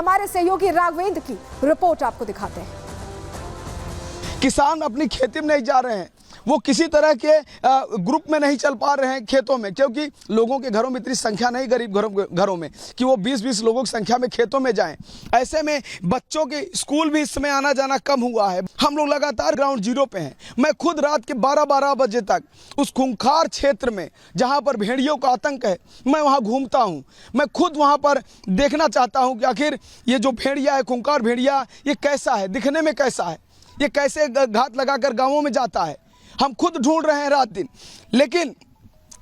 हमारे सहयोगी राघवेंद्र की रिपोर्ट आपको दिखाते हैं। किसान अपनी खेती में नहीं जा रहे हैं, वो किसी तरह के ग्रुप में नहीं चल पा रहे हैं खेतों में, क्योंकि लोगों के घरों में इतनी संख्या नहीं, गरीब घरों में कि वो 20-20 लोगों की संख्या में खेतों में जाएं। ऐसे में बच्चों के स्कूल भी इस समय आना जाना कम हुआ है। हम लोग लगातार ग्राउंड जीरो पे हैं। मैं खुद रात के 12-12 बजे तक उस खूंखार क्षेत्र में जहाँ पर भेड़ियों का आतंक है, मैं वहाँ घूमता हूँ। मैं खुद वहाँ पर देखना चाहता हूँ कि आखिर ये जो भेड़िया है, खूंखार भेड़िया, ये कैसा है, दिखने में कैसा है, ये कैसे घात लगाकर गाँवों में जाता है। हम खुद ढूंढ रहे हैं रात दिन। लेकिन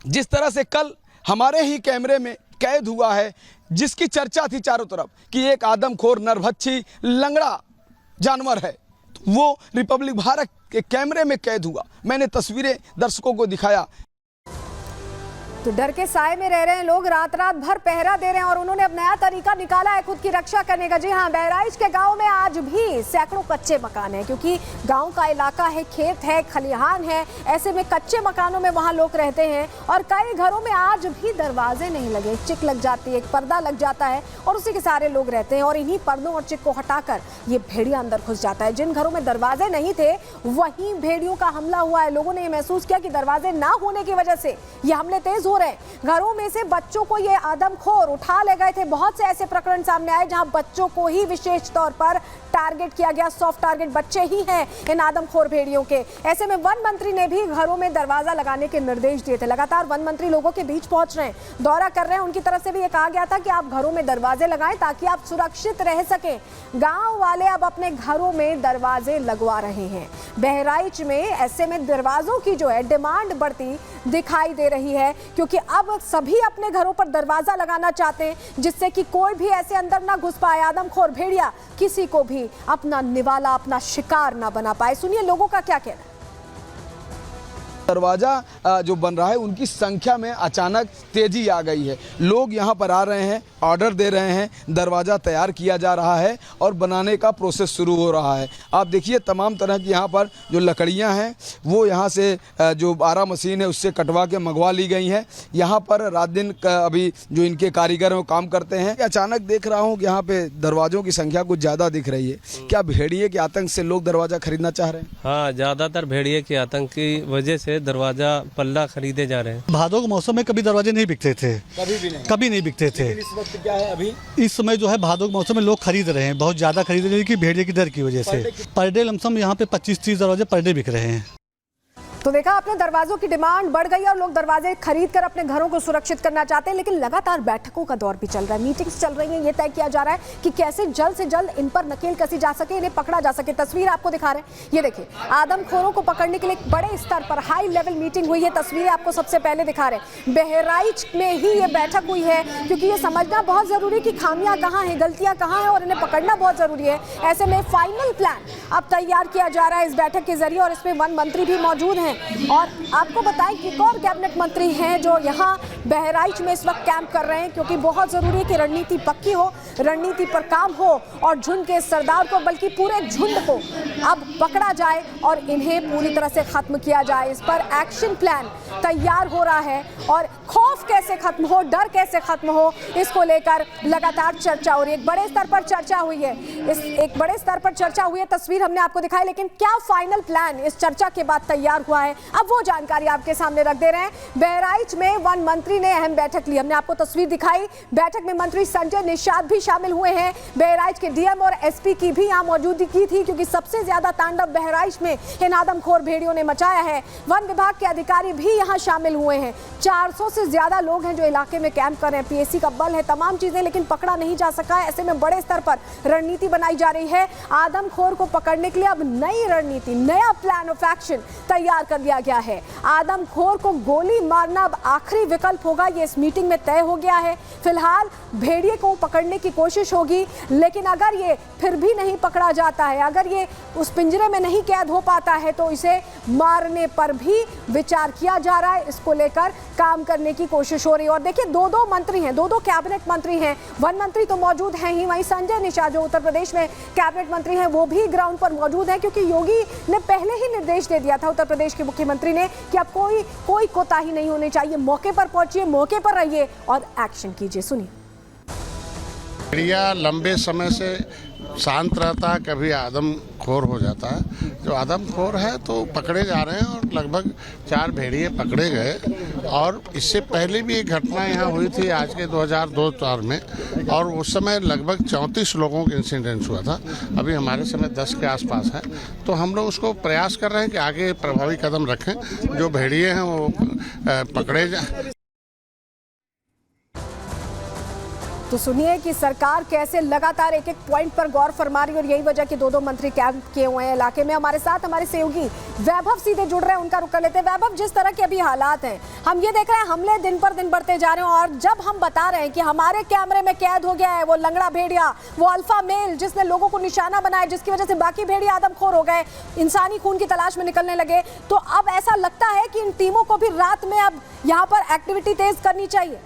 जिस तरह से कल हमारे ही कैमरे में कैद हुआ है, जिसकी चर्चा थी चारों तरफ कि एक आदमखोर, नरभक्षी, लंगड़ा जानवर है, वो रिपब्लिक भारत के कैमरे में कैद हुआ। मैंने तस्वीरें दर्शकों को दिखाया। तो डर के साए में रह रहे हैं लोग, रात रात भर पहरा दे रहे हैं और उन्होंने अब नया तरीका निकाला है खुद की रक्षा करने का। जी हाँ, बहराइच के गांव में आज भी सैकड़ों कच्चे मकान हैं, क्योंकि गांव का इलाका है, खेत है, खलिहान है। ऐसे में कच्चे मकानों में वहां लोग रहते हैं और कई घरों में आज भी दरवाजे नहीं लगे, चिक लग जाती है, एक पर्दा लग जाता है और उसी के सारे लोग रहते हैं। और इन्हीं पर्दों और चिक को हटाकर ये भेड़िया अंदर घुस जाता है। जिन घरों में दरवाजे नहीं थे वहीं भेड़ियों का हमला हुआ है। लोगों ने ये महसूस किया कि दरवाजे ना होने की वजह से ये हमले तेज हो रहे हैं। घरों में से बच्चों को ये आदमखोर उठा ले गए थे। बहुत से ऐसे प्रकरण सामने आए जहां बच्चों को ही विशेष तौर पर टारगेट किया गया। सॉफ्ट टारगेट बच्चे ही हैं इन आदमखोर भेड़ियों के। ऐसे में वन मंत्री ने भी घरों में दरवाजा लगाने के निर्देश दिए थे। लगातार वन मंत्री लोगों के बीच पहुंच रहे हैं, दौरा कर रहे हैं। उनकी तरफ से भी ये कहा गया था कि आप घरों में दरवाजे लगाएं ताकि आप सुरक्षित रह सकें। गांव वाले अब अपने घरों में दरवाजे लगवा रहे हैं। बहराइच में ऐसे में दरवाजों की जो है डिमांड बढ़ती दिखाई दे रही है, क्योंकि अब सभी अपने घरों पर दरवाजा लगाना चाहते हैं, जिससे कि कोई भी ऐसे अंदर ना घुस पाए, आदमखोर भेड़िया किसी को भी अपना निवाला, अपना शिकार ना बना पाए। सुनिए लोगों का क्या कहना है। दरवाज़ा जो बन रहा है, उनकी संख्या में अचानक तेजी आ गई है। लोग यहाँ पर आ रहे हैं, ऑर्डर दे रहे हैं, दरवाज़ा तैयार किया जा रहा है और बनाने का प्रोसेस शुरू हो रहा है। आप देखिए तमाम तरह की यहाँ पर जो लकड़ियाँ हैं वो यहाँ से जो आरा मशीन है उससे कटवा के मंगवा ली गई हैं। यहाँ पर रात दिन अभी जो इनके कारीगर हैं वो काम करते हैं। अचानक देख रहा हूँ कि यहाँ पे दरवाज़ों की संख्या कुछ ज़्यादा दिख रही है। क्या भेड़िए के आतंक से लोग दरवाज़ा खरीदना चाह रहे हैं? हाँ, ज़्यादातर भेड़िए के आतंक की वजह से दरवाजा पल्ला खरीदे जा रहे हैं। भादों के मौसम में कभी दरवाजे नहीं बिकते थे, कभी नहीं बिकते थे। इस वक्त क्या है, अभी इस समय जो है भादों के मौसम में लोग खरीद रहे हैं, बहुत ज्यादा खरीद रहे हैं कि भेड़िए की डर की वजह से। पर डे लमसम यहाँ पे 25-30 दरवाजे पर डे बिक रहे हैं। तो देखा आपने, दरवाजों की डिमांड बढ़ गई और लोग दरवाजे खरीद कर अपने घरों को सुरक्षित करना चाहते हैं। लेकिन लगातार बैठकों का दौर भी चल रहा है, मीटिंग्स चल रही हैं। ये तय किया जा रहा है कि कैसे जल्द से जल्द इन पर नकेल कसी जा सके, इन्हें पकड़ा जा सके। तस्वीर आपको दिखा रहे हैं, ये देखिए आदमखोरों को पकड़ने के लिए एक बड़े स्तर पर हाई लेवल मीटिंग हुई है। तस्वीरें आपको सबसे पहले दिखा रहे हैं। बहराइच में ही ये बैठक हुई है, क्योंकि ये समझना बहुत जरूरी कि खामियां कहाँ हैं, गलतियां कहाँ हैं और इन्हें पकड़ना बहुत जरूरी है। ऐसे में फाइनल प्लान अब तैयार किया जा रहा है इस बैठक के जरिए और इसमें वन मंत्री भी मौजूद हैं। और आपको बताएं कि एक और कैबिनेट मंत्री हैं जो यहाँ बहराइच में इस वक्त कैंप कर रहे हैं, क्योंकि बहुत जरूरी है कि रणनीति पक्की हो, रणनीति पर काम हो और झुंड के सरदार को, बल्कि पूरे झुंड को अब पकड़ा जाए और इन्हें पूरी तरह से खत्म किया जाए। इस पर एक्शन प्लान तैयार हो रहा है और खौफ कैसे खत्म हो, डर कैसे खत्म हो, इसको लेकर लगातार चर्चा हो रही है। एक बड़े स्तर पर चर्चा हुई है, एक बड़े स्तर पर चर्चा हुई है। तस्वीर हमने आपको दिखाई, लेकिन क्या फाइनल प्लान इस चर्चा के बाद तैयार हुआ है, अब वो जानकारी आपके सामने रख दे रहे हैं। बहराइच में वन मंत्री ने अहम बैठक ली, हमने आपको तस्वीर दिखाई। बैठक में मंत्री संजय निषाद भी शामिल हुए हैं। बहराइच के डीएम और एसपी की भी यहाँ मौजूदगी थी, क्योंकि सबसे ज्यादा तांडव बहराइच में इन आदमखोर भेड़ियों ने मचाया है। वन विभाग के अधिकारी भी यहाँ शामिल हुए हैं। 400 से ज्यादा लोग हैं जो इलाके में कैंप कर रहे हैं। पीएसी का बल है, तमाम चीजें, लेकिन पकड़ा नहीं जा सका है। ऐसे में बड़े स्तर पर रणनीति बनाई जा रही है। आदमखोर को पकड़ने के लिए अब नई रणनीति, नया प्लान ऑफ एक्शन तैयार कर लिया गया है। आदमखोर को गोली मारना अब आखिरी विकल्प होगा, ये इस मीटिंग में तय हो गया है। फिलहाल भेड़िए को पकड़ने की कोशिश होगी, लेकिन अगर ये फिर भी नहीं पकड़ा जाता है, अगर ये उस पिंजरे में नहीं कैद हो पाता है, तो इसे मारने पर भी विचार किया जा रहा है। इसको लेकर काम करने की कोशिश हो रही है। और देखिए, दो मंत्री हैं, दो कैबिनेट मंत्री हैं। वन मंत्री तो मौजूद हैं ही, वहीं संजय निषाद जो उत्तर प्रदेश में कैबिनेट मंत्री हैं वो भी ग्राउंड पर मौजूद हैं, क्योंकि योगी ने पहले ही निर्देश दे दिया था, उत्तर प्रदेश के मुख्यमंत्री ने, कि अब कोई कोताही नहीं होनी चाहिए। मौके पर पहुंचिए, मौके पर रहिए और एक्शन कीजिए। सुनिए। भेड़िया लंबे समय से शांत रहता है, कभी आदमखोर हो जाता है। जो आदमखोर है तो पकड़े जा रहे हैं और लगभग 4 भेड़िए पकड़े गए। और इससे पहले भी एक घटना यहाँ हुई थी आज के 2002 में, और उस समय लगभग 34 लोगों का इंसिडेंट हुआ था। अभी हमारे समय 10 के आसपास है। तो हम लोग उसको प्रयास कर रहे हैं कि आगे प्रभावी कदम रखें, जो भेड़िए हैं वो पकड़े जाए। तो सुनिए कि सरकार कैसे लगातार एक एक पॉइंट पर गौर फरमा रही है, और यही वजह कि 2 मंत्री कैंप किए हुए हैं इलाके में। हमारे साथ हमारे सहयोगी वैभव सीधे जुड़ रहे हैं, उनका रुख कर लेते हैं। वैभव, जिस तरह के अभी हालात हैं, हम ये देख रहे हैं हमले दिन पर दिन बढ़ते जा रहे हैं, और जब हम बता रहे हैं कि हमारे कैमरे में कैद हो गया है वो लंगड़ा भेड़िया, वो अल्फा मेल जिसने लोगों को निशाना बनाया, जिसकी वजह से बाकी भेड़िया आदमखोर हो गए, इंसानी खून की तलाश में निकलने लगे, तो अब ऐसा लगता है कि इन टीमों को भी रात में अब यहाँ पर एक्टिविटी तेज करनी चाहिए।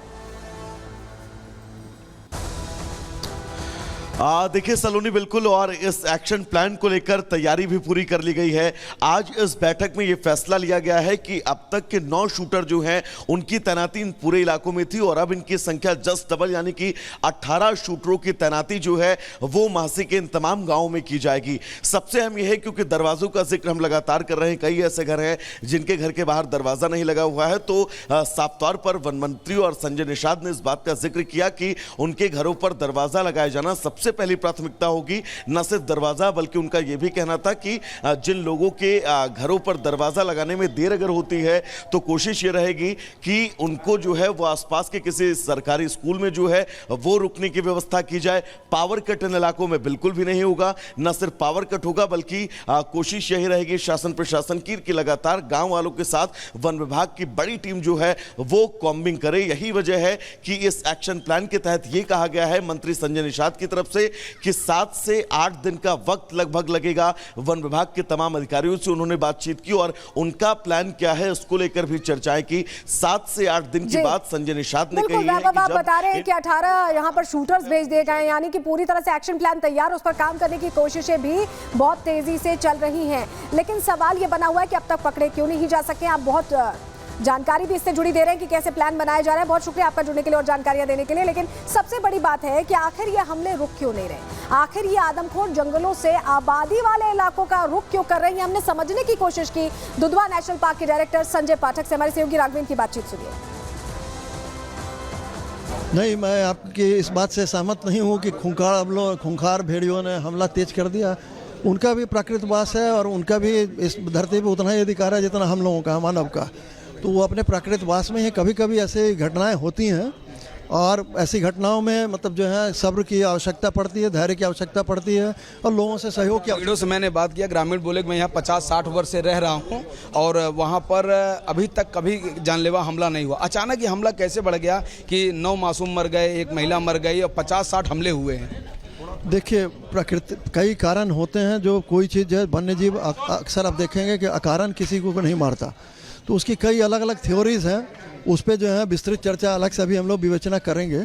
देखिए सलोनी, बिल्कुल, और इस एक्शन प्लान को लेकर तैयारी भी पूरी कर ली गई है। आज इस बैठक में यह फैसला लिया गया है कि अब तक के 9 शूटर जो हैं उनकी तैनाती इन पूरे इलाकों में थी, और अब इनकी संख्या जस्ट डबल यानी कि 18 शूटरों की तैनाती जो है वो महासी के इन तमाम गांवों में की जाएगी। सबसे अहम यह है क्योंकि दरवाजों का जिक्र हम लगातार कर रहे हैं, कई ऐसे घर हैं जिनके घर के बाहर दरवाजा नहीं लगा हुआ है, तो साफ तौर पर वन मंत्री और संजय निषाद ने इस बात का जिक्र किया कि उनके घरों पर दरवाजा लगाया जाना सबसे पहली प्राथमिकता होगी। न सिर्फ दरवाजा, बल्कि उनका यह भी कहना था कि जिन लोगों के घरों पर दरवाजा लगाने में देर अगर होती है तो कोशिश ये रहेगी कि उनको जो है वो आसपास के किसी सरकारी स्कूल में जो है वो रुकने की व्यवस्था की जाए। पावर कट इन इलाकों में बिल्कुल भी नहीं होगा। न सिर्फ पावर कट होगा, बल्कि कोशिश यही रहेगी शासन प्रशासन की लगातार गांव वालों के साथ वन विभाग की बड़ी टीम जो है वो कॉम्बिंग करे। यही वजह है कि इस एक्शन प्लान के तहत ये कहा गया है मंत्री संजय निषाद की तरफ से कि 7 से 8 दिन का वक्त लगभग लगेगा। वन विभाग के तमाम अधिकारियों से उन्होंने बातचीत की और उनका प्लान क्या है उसको लेकर भी चर्चाएं की। 7 से 8 दिन की बात संजय निषाद ने कही है कि आप बता रहे हैं कि 18 यहाँ पर शूटर्स भेज दिए गए, यानी कि पूरी तरह से एक्शन प्लान तैयार, उस पर काम करने की कोशिशें भी बहुत तेजी से चल रही हैं। लेकिन सवाल ये बना हुआ है कि अब तक पकड़े क्यों नहीं जा सके। आप बहुत जानकारी भी इससे जुड़ी दे रहे हैं कि कैसे प्लान बनाया जा रहा है। बहुत शुक्रिया आपका जुड़ने के लिए और जानकारियां देने के लिए। लेकिन सबसे बड़ी बात है कि आखिर ये हमले रुक क्यों नहीं रहे, आखिर ये आदमखोर जंगलों से आबादी वाले इलाकों का रुख क्यों कर रहे हैं, हमने समझने की कोशिश की। दुधवा नेशनल पार्क के डायरेक्टर संजय पाठक से हमारे सहयोगी राघवेंद्र की बातचीत सुनिए। नहीं, मैं आपकी इस बात से सहमत नहीं हूँ कि खूंखार भेड़ियों ने हमला तेज कर दिया। उनका भी प्राकृतवास है और उनका भी इस धरती पर उतना ही अधिकार है जितना हम लोगों का, मानव का। तो वो अपने प्राकृतवास में ही, कभी कभी ऐसी घटनाएं होती हैं और ऐसी घटनाओं में मतलब जो है सब्र की आवश्यकता पड़ती है, धैर्य की आवश्यकता पड़ती है और लोगों से सहयोग की। ग्रामीणों से मैंने बात किया, ग्रामीण बोले कि मैं यहाँ 50-60 वर्ष से रह रहा हूँ और वहाँ पर अभी तक कभी जानलेवा हमला नहीं हुआ। अचानक ये हमला कैसे बढ़ गया कि 9 मासूम मर गए, 1 महिला मर गई और 50-60 हमले हुए हैं? देखिए, प्रकृति कई कारण होते हैं। जो कोई चीज़ जो है वन्य जीव अक्सर आप देखेंगे कि अकारण किसी को नहीं मारता, तो उसकी कई अलग अलग थ्योरीज हैं। उस पर जो है विस्तृत चर्चा अलग से अभी हम लोग विवेचना करेंगे।